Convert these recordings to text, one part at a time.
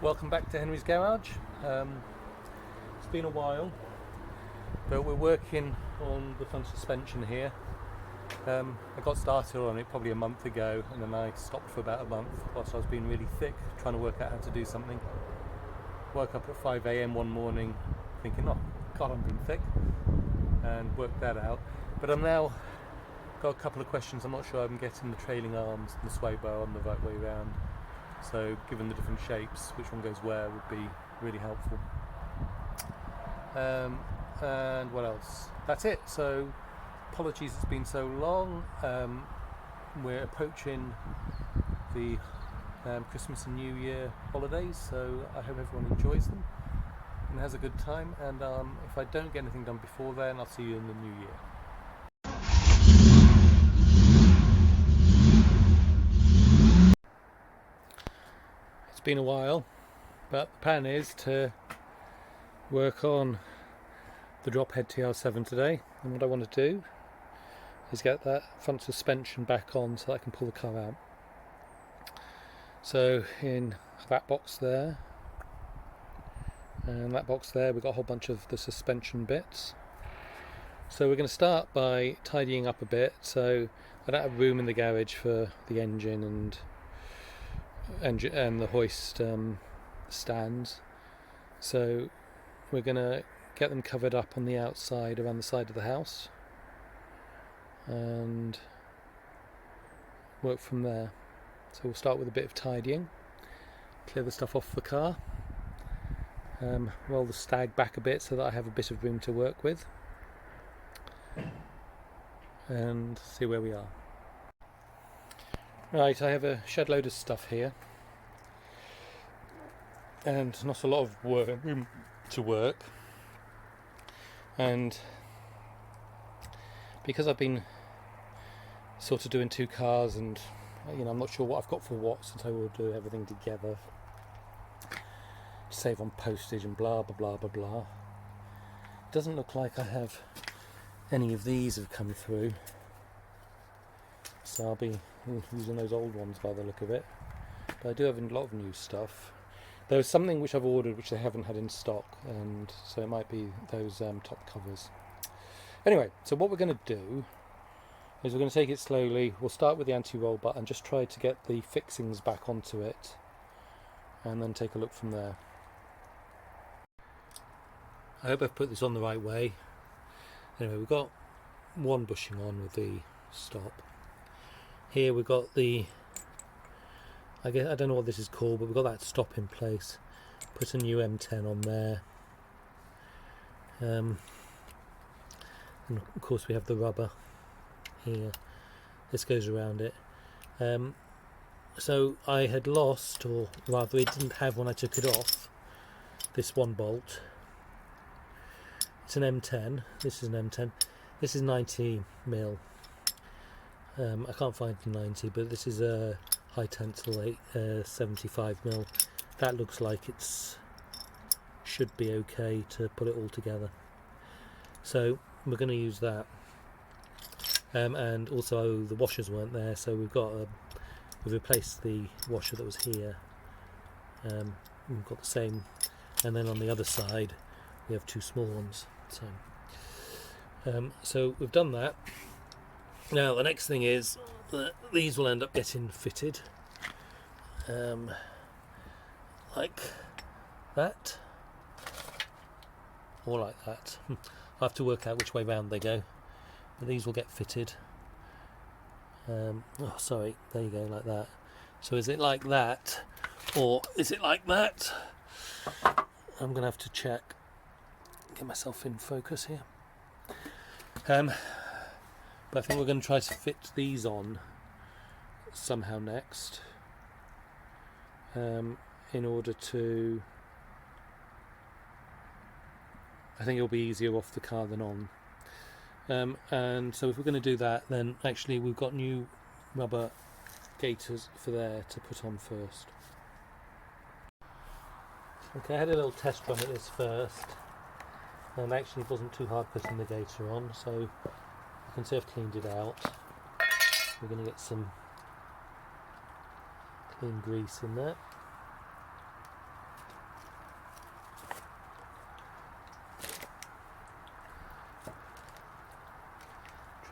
Welcome back to Henry's Garage. It's been a while, but we're working on the front suspension here. I got started on it probably a month ago, and then I stopped for about a month whilst I was being really thick trying to work out how to do something. Woke up at 5 a.m. one morning thinking, oh god, I'm being thick, and worked that out. But I'm now got a couple of questions. I'm not sure I'm getting the trailing arms and the sway bar on the right way around. So given the different shapes, which one goes where would be really helpful. And what else? That's it. So apologies it's been so long. We're approaching the Christmas and New Year holidays, so I hope everyone enjoys them and has a good time, and if I don't get anything done before then, I'll see you in the new year. It's been a while, but the plan is to work on the drop head TR7 today, and what I want to do is get that front suspension back on so that I can pull the car out. So in that box there and that box there, we've got a whole bunch of the suspension bits. So we're going to start by tidying up a bit. So I don't have room in the garage for the engine and the hoist stands, so we're going to get them covered up on the outside around the side of the house and work from there. So we'll start with a bit of tidying, clear the stuff off the car, roll the stag back a bit so that I have a bit of room to work with, and see where we are. Right, I have a shed load of stuff here and not a lot of room to work, and because I've been sort of doing two cars, and I'm not sure what I've got for what, since I will do everything together to save on postage and blah blah blah blah blah. It doesn't look like I have any of these have come through, so I'll be using those old ones by the look of it. But I do have a lot of new stuff. There's something which I've ordered which they haven't had in stock, and so it might be those top covers. Anyway, so what we're going to do is we're going to take it slowly. We'll start with the anti-roll bar and just try to get the fixings back onto it, and then take a look from there. I hope I've put this on the right way. Anyway, we've got one bushing on with the stop. Here we've got the, I don't know what this is called, but we've got that stop in place. Put a new M10 on there. And of course we have the rubber here. This goes around it. So I had lost, or rather it didn't have when I took it off, this one bolt. It's an M10. This is an M10. This is 90mm. I can't find the 90, but this is a high tensile 75mm. That looks like it's should be okay to put it all together. So we're going to use that. And also the washers weren't there, so we've replaced the washer that was here. We've got the same, and then on the other side we have two small ones. So we've done that. Now the next thing is that these will end up getting fitted like that, or like that. I have to work out which way round they go, but these will get fitted. Oh sorry, there you go, like that. So is it like that, or is it like that? I'm gonna have to check, get myself in focus here. But I think we're going to try to fit these on somehow next, in order to, I think it'll be easier off the car than on. And so if we're going to do that, then actually we've got new rubber gaiters for there to put on first. Okay, I had a little test run at this first, and actually it wasn't too hard putting the gaiter on, so you can see I've cleaned it out. We're going to get some clean grease in there.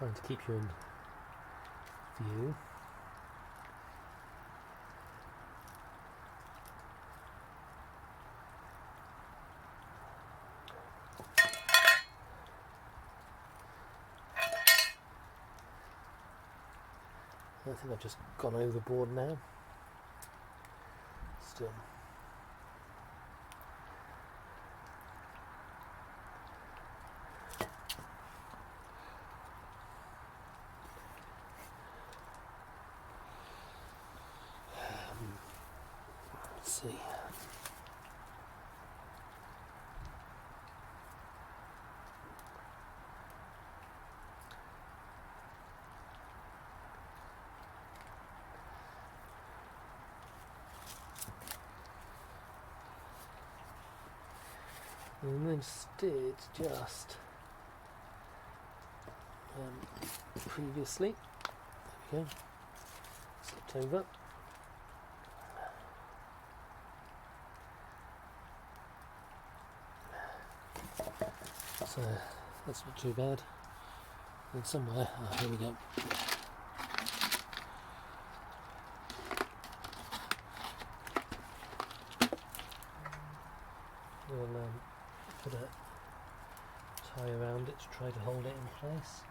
trying to keep you in view. I think I've just gone overboard now. Still. Let's see. And instead just previously, there we go, slipped over. So that's not too bad. And somewhere, here we go. We'll put a tie around it to try to hold it in place.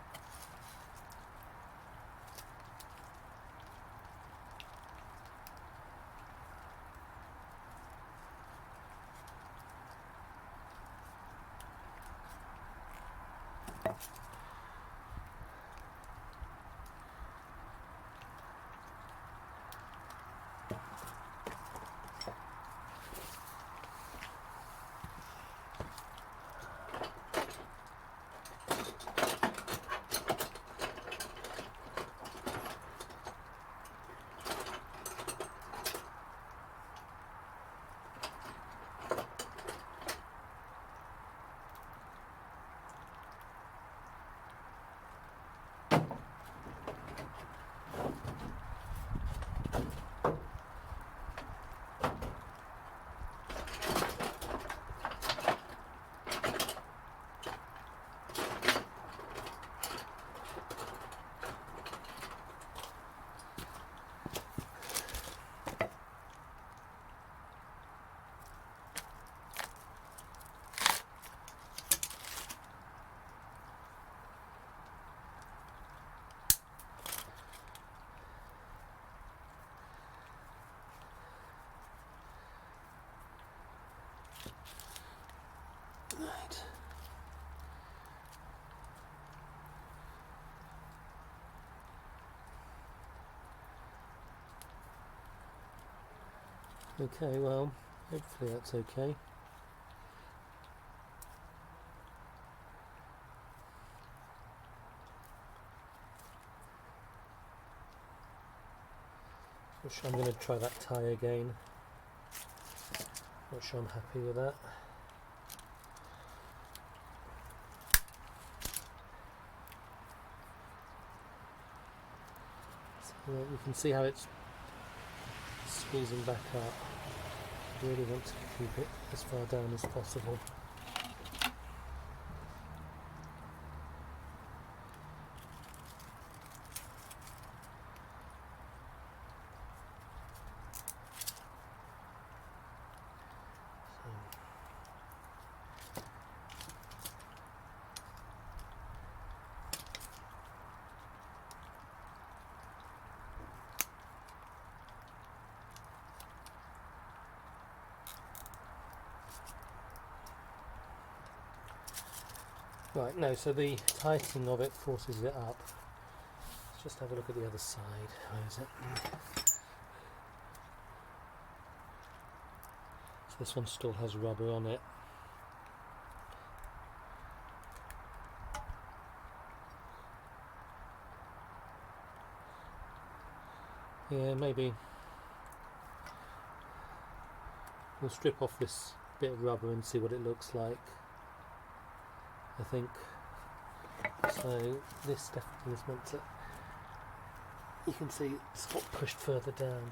Right. Okay, well, hopefully that's okay. I'm going to try that tie again. Not sure I'm happy with that. So you can see how it's squeezing back up. I really want to keep it as far down as possible. Right, no, so the tightening of it forces it up. Let's just have a look at the other side. Where is it? So this one still has rubber on it. Yeah, maybe we'll strip off this bit of rubber and see what it looks like. I think so. This definitely is meant to. You can see it's got pushed further down.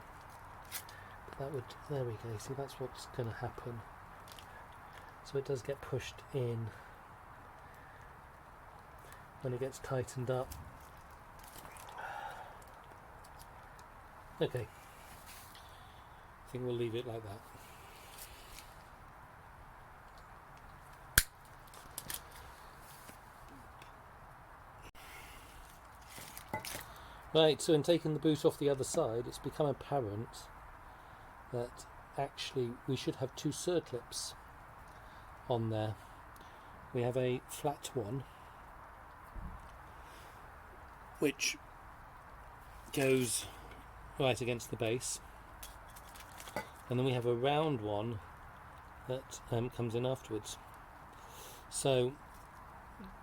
But that would. There we go. See, that's what's going to happen. So it does get pushed in. When it gets tightened up, Okay, I think we'll leave it like that. Right, so in taking the boot off the other side, it's become apparent that actually we should have two circlips on there. We have a flat one which goes right against the base, and then we have a round one that comes in afterwards. So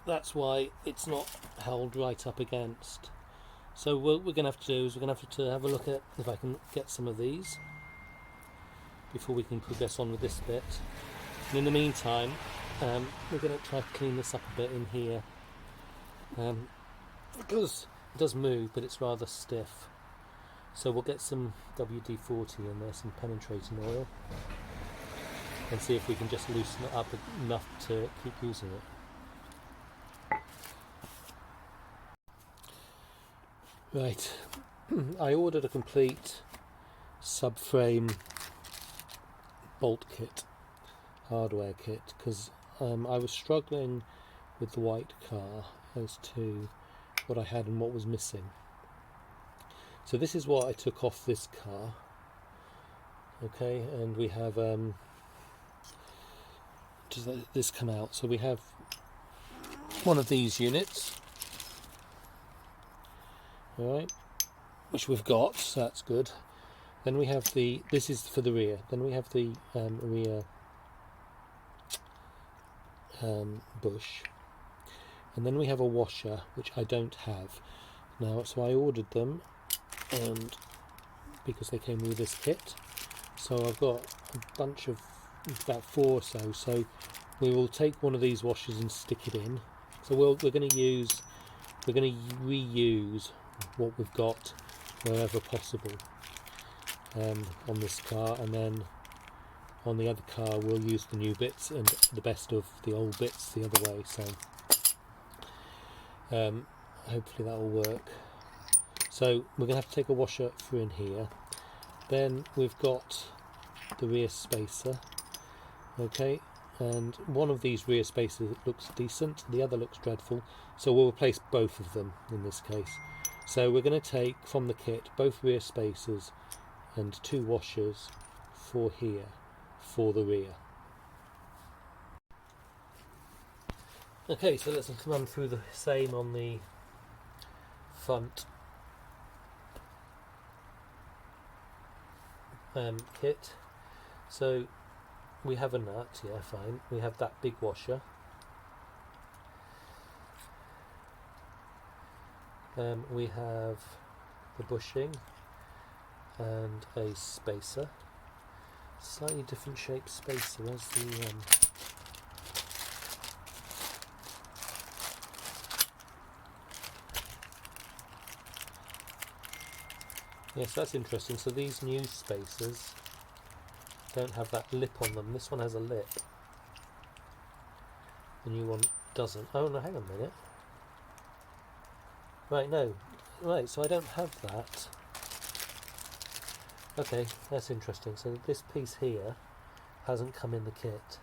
that's why it's not held right up against. So what we're going to have to do is we're going to have to have a look at if I can get some of these before we can progress on with this bit. And in the meantime, we're going to try to clean this up a bit in here, because it does move, but it's rather stiff. So we'll get some WD-40 in there, some penetrating oil, and see if we can just loosen it up enough to keep using it. Right, I ordered a complete subframe bolt kit, hardware kit, because I was struggling with the white car as to what I had and what was missing. So this is what I took off this car. Okay, and we have does this come out? So we have one of these units, all right, which we've got, so that's good. Then we have this is for the rear. Then we have the rear bush, and then we have a washer, which I don't have now. So I ordered them, and because they came with this kit, so I've got a bunch of about 4 or so. So we will take one of these washers and stick it in. So we're going to reuse what we've got wherever possible on this car, and then on the other car we'll use the new bits and the best of the old bits the other way. So hopefully that will work. So we're going to have to take a washer for in here. Then we've got the rear spacer, okay, and one of these rear spacers looks decent, the other looks dreadful, so we'll replace both of them in this case. So we're going to take from the kit both rear spacers and 2 washers for here, for the rear. Okay, so let's run through the same on the front kit. So we have a nut, yeah, fine. We have that big washer. We have the bushing and a spacer, slightly different shaped spacer. Where's the yes, that's interesting. So these new spacers don't have that lip on them. This one has a lip. The new one doesn't. Oh no, hang on a minute. Right, no. Right, so I don't have that. Okay, that's interesting. So this piece here hasn't come in the kit.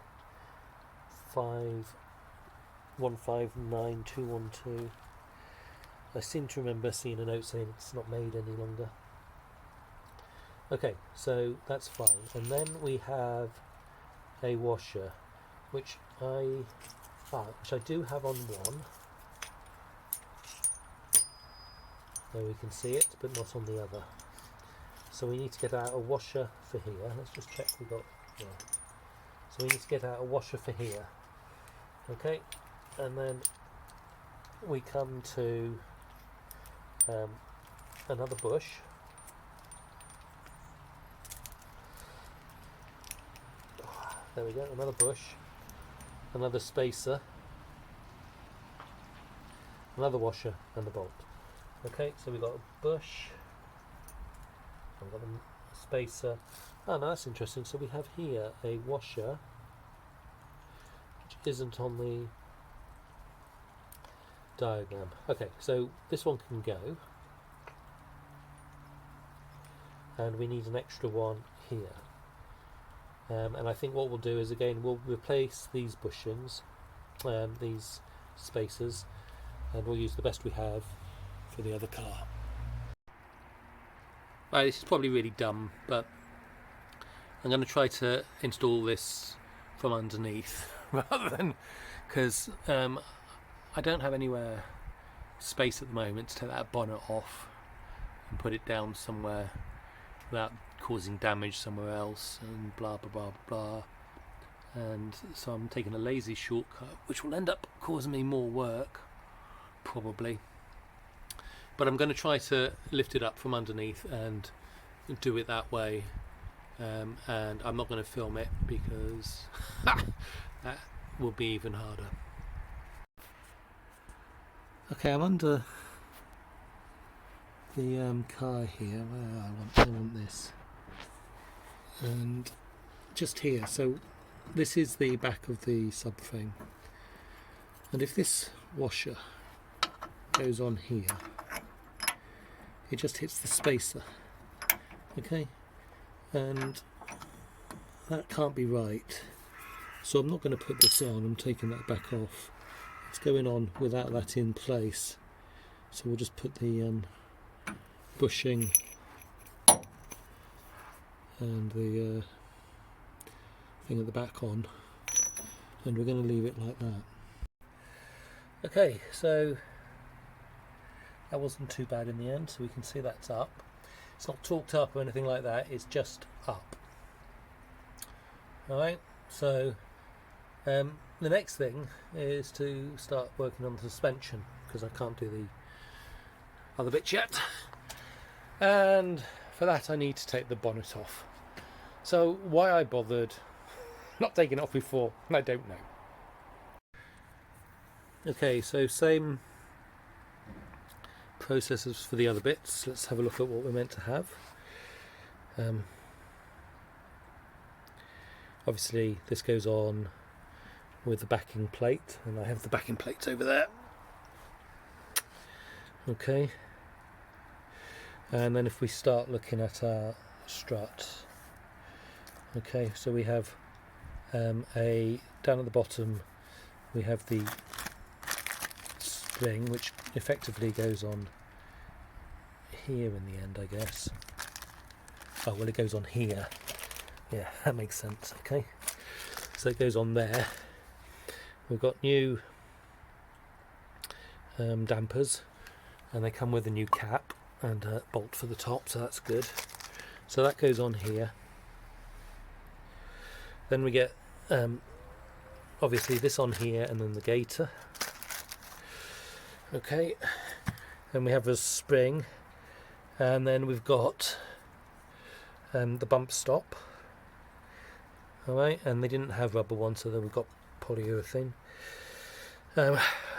159212. I seem to remember seeing a note saying it's not made any longer. Okay, so that's fine. And then we have a washer, which I do have on one. There we can see it, but not on the other. So we need to get out a washer for here. Let's just check we got, yeah. So we need to get out a washer for here. Okay, and then we come to another bush. There we go, another bush, another spacer, another washer, and a bolt. Okay, so we've got a bush, I've got a spacer. Oh no, that's interesting. So we have here a washer, which isn't on the diagram. Okay, so this one can go. and we need an extra one here. And I think what we'll do is, again, we'll replace these bushings, these spacers, and we'll use the best we have for the other car. Right, this is probably really dumb, but I'm going to try to install this from underneath rather than, because I don't have anywhere space at the moment to take that bonnet off and put it down somewhere without causing damage somewhere else, and blah blah blah blah. And so I'm taking a lazy shortcut, which will end up causing me more work probably, but I'm going to try to lift it up from underneath and do it that way. And I'm not going to film it because that will be even harder. Okay, I'm under the car here. Where I want this, and just here. So this is the back of the subframe, and if this washer goes on here, it just hits the spacer. Okay, and that can't be right, so I'm not going to put this on. I'm taking that back off. It's going on without that in place, so we'll just put the bushing and the thing at the back on, and we're going to leave it like that. Okay, so that wasn't too bad in the end, so we can see that's up. It's not torqued up or anything like that, it's just up. Alright, so the next thing is to start working on the suspension, because I can't do the other bits yet. And for that I need to take the bonnet off. So why I bothered not taking it off before, I don't know. Okay, so same process as for the other bits. Let's have a look at what we're meant to have. Obviously this goes on with the backing plate, and I have the backing plates over there. Okay, and then if we start looking at our strut, okay, so we have down at the bottom we have the spring, which effectively goes on here in the end, I guess. Oh well, it goes on here. Yeah, that makes sense. Okay, so it goes on there. We've got new dampers, and they come with a new cap and a bolt for the top, so that's good. So that goes on here. Then we get obviously this on here, and then the gaiter. Okay, then we have a spring, and then we've got the bump stop. Alright, and they didn't have rubber ones, so then we've got polyurethane.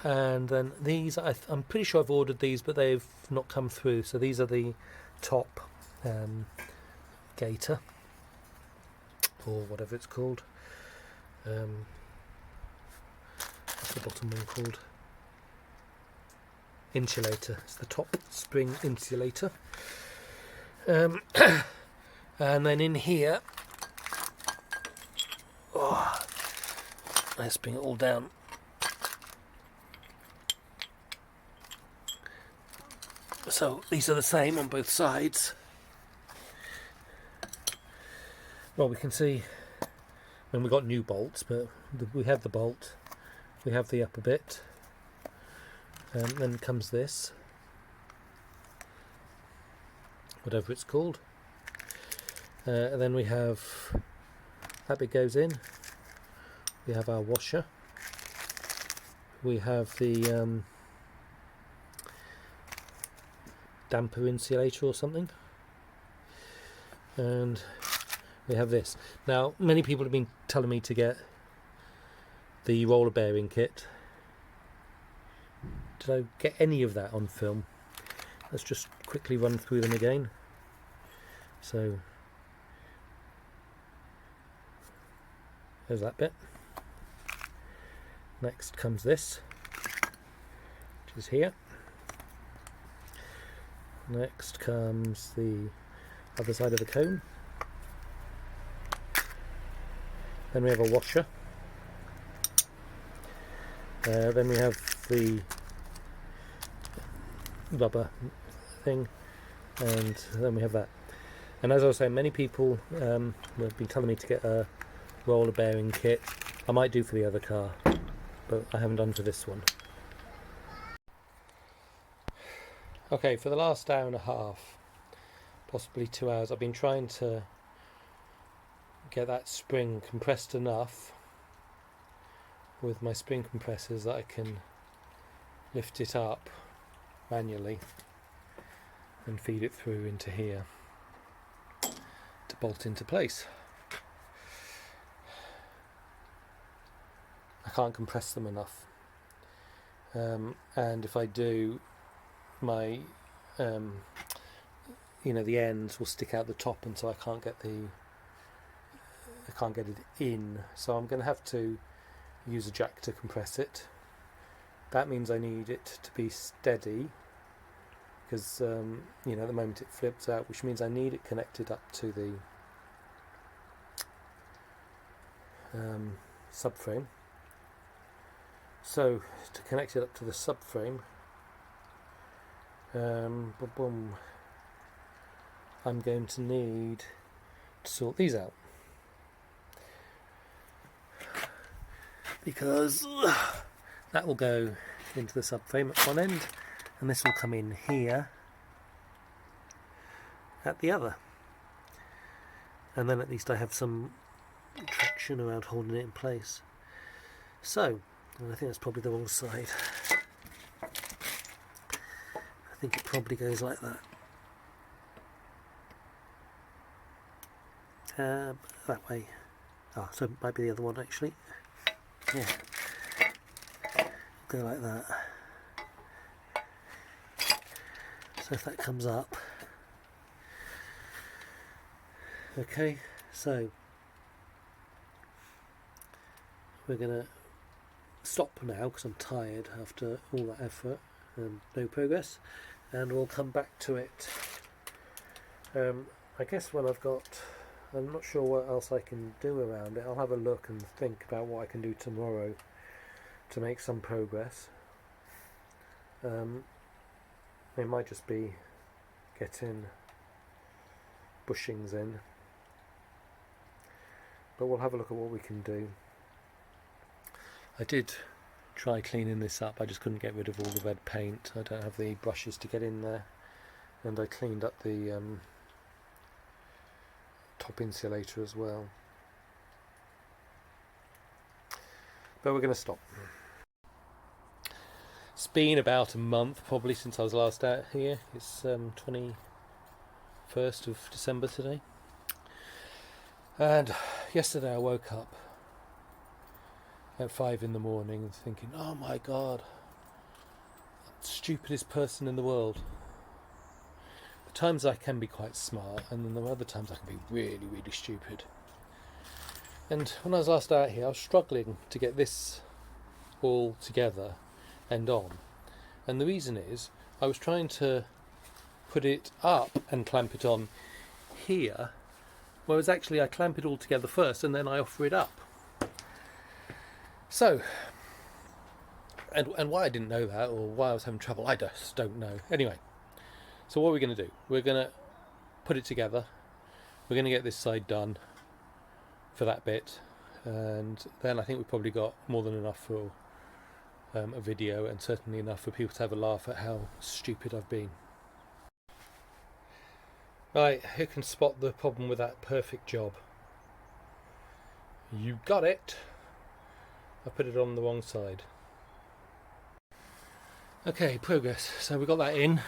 And then these, I'm pretty sure I've ordered these, but they've not come through. So these are the top gaiter, or whatever it's called. What's the bottom one called? Insulator. It's the top spring insulator. And then in here, let's bring it all down. So these are the same on both sides. Well, we can see when we got new bolts, but we have the bolt, we have the upper bit, and then comes this, whatever it's called, and then we have that bit goes in. We have our washer. We have the damper insulator or something, and we have this. Now, many people have been telling me to get the roller bearing kit. Did I get any of that on film? Let's just quickly run through them again. So there's that bit. Next comes this, which is here. Next comes the other side of the cone. Then we have a washer. Then we have the rubber thing, and then we have that. And as I was saying, many people have been telling me to get a roller bearing kit. I might do for the other car, but I haven't done for this one. Okay, for the last hour and a half, possibly 2 hours, I've been trying to get that spring compressed enough with my spring compressors that I can lift it up manually and feed it through into here to bolt into place. I can't compress them enough, and if I do, my the ends will stick out the top, and so I can't get it in. So I'm going to have to use a jack to compress it. That means I need it to be steady, because at the moment it flips out, which means I need it connected up to the subframe. So to connect it up to the subframe, I'm going to need to sort these out, because that will go into the subframe at one end, and this will come in here at the other, and then at least I have some traction around holding it in place. So I think that's probably the wrong side. I think it probably goes like that. That way. Oh, so it might be the other one actually. Yeah. Go like that. So if that comes up. Okay, so we're going to stop now because I'm tired after all that effort and no progress, and we'll come back to it. I guess when I'm not sure what else I can do around it. I'll have a look and think about what I can do tomorrow to make some progress. It might just be getting bushings in, but we'll have a look at what we can do. I did try cleaning this up, I just couldn't get rid of all the red paint. I don't have the brushes to get in there, and I cleaned up the top insulator as well. But we're going to stop. It's been about a month probably since I was last out here. It's 21st of December today, and yesterday I woke up at 5 in the morning thinking, oh my god, stupidest person in the world. At times I can be quite smart, and then there are other times I can be really, really stupid. And when I was last out here, I was struggling to get this all together and on. And the reason is, I was trying to put it up and clamp it on here, whereas actually I clamp it all together first and then I offer it up. So, and why I didn't know that, or why I was having trouble, I just don't know. Anyway, so what are we going to do? We're going to put it together. We're going to get this side done for that bit, and then I think we've probably got more than enough for a video, and certainly enough for people to have a laugh at how stupid I've been. Right, who can spot the problem with that perfect job? You got it! I put it on the wrong side. Okay, progress. So we got that in.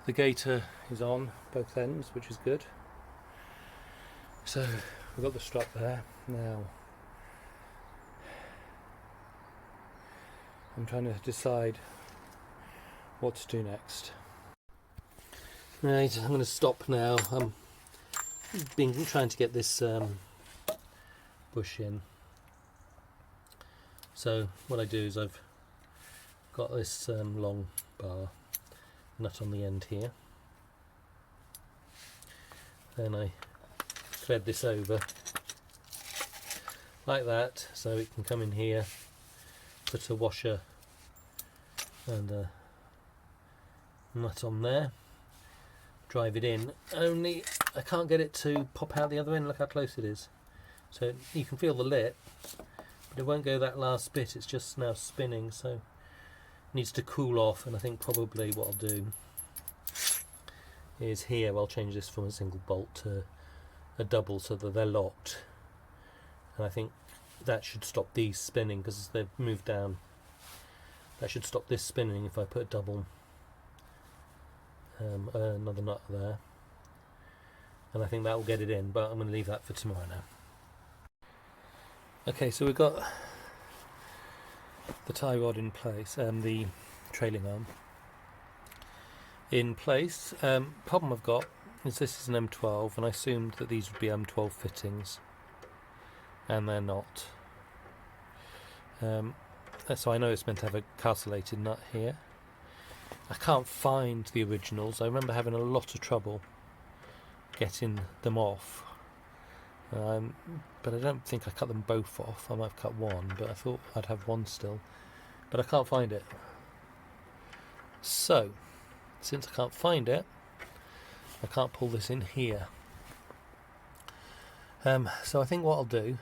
The gaiter is on both ends, which is good. So we've got the strut there. Now I'm trying to decide what to do next. Right, I'm going to stop now. I'm trying to get this bush in. So what I do is I've got this long bar nut on the end here, then I thread this over like that, so it can come in here, put a washer and a nut on there, drive it in, only I can't get it to pop out the other end. Look how close it is. So you can feel the lip, but it won't go that last bit, it's just now spinning, so it needs to cool off. And I think probably what I'll do is here I'll change this from a single bolt to a double so that they're locked, and I think that should stop these spinning because they've moved down. That should stop this spinning if I put a double, another nut there, and I think that will get it in, but I'm going to leave that for tomorrow now. Okay, so we've got the tie rod in place and the trailing arm in place. Problem I've got is this is an M12, and I assumed that these would be M12 fittings, and they're not. So I know it's meant to have a castellated nut here. I can't find the originals. I remember having a lot of trouble getting them off, but I don't think I cut them both off. I might have cut one, but I thought I'd have one still, but I can't find it. So since I can't find it, I can't pull this in here. So I think what I'll do,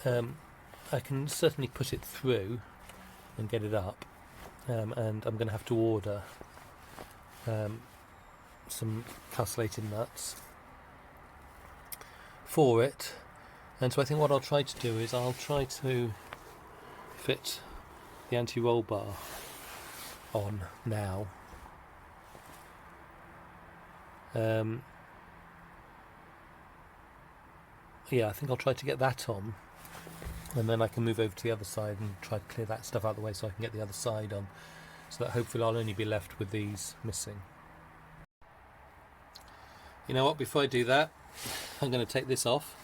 I can certainly put it through and get it up, and I'm going to have to order some castellated nuts for it. And so I think what I'll try to do is I'll try to fit the anti-roll bar on now. Yeah, I think I'll try to get that on, and then I can move over to the other side and try to clear that stuff out of the way so I can get the other side on, so that hopefully I'll only be left with these missing. You know what, before I do that, I'm going to take this off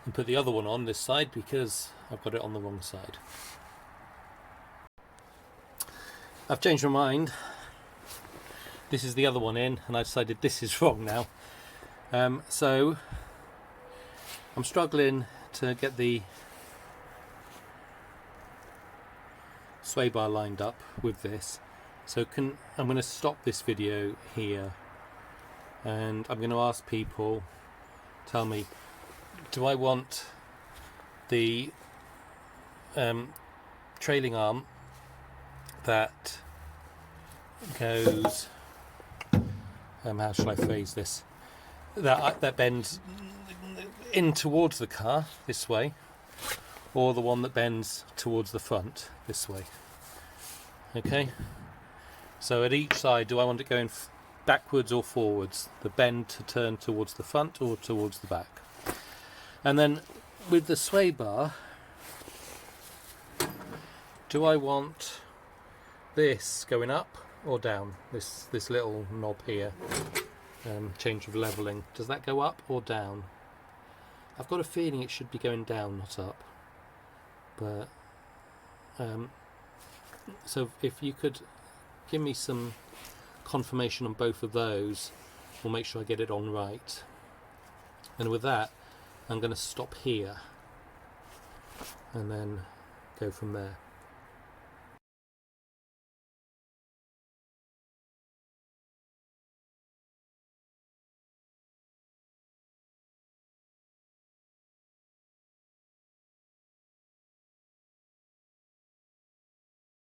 and put the other one on this side because I've got it on the wrong side. I've changed my mind. This is the other one in, and I decided this is wrong now. So I'm struggling to get the sway bar lined up with this. So I'm going to stop this video here, and I'm going to ask people, tell me, do I want the trailing arm that goes, how shall I phrase this, that bends in towards the car this way, or the one that bends towards the front this way? Okay, so at each side, do I want it going backwards or forwards, the bend to turn towards the front or towards the back? And then with the sway bar, do I want this going up or down, this little knob here, change of levelling, does that go up or down? I've got a feeling it should be going down, not up, but so if you could give me some confirmation on both of those, we'll make sure I get it on right. And with that, I'm going to stop here and then go from there.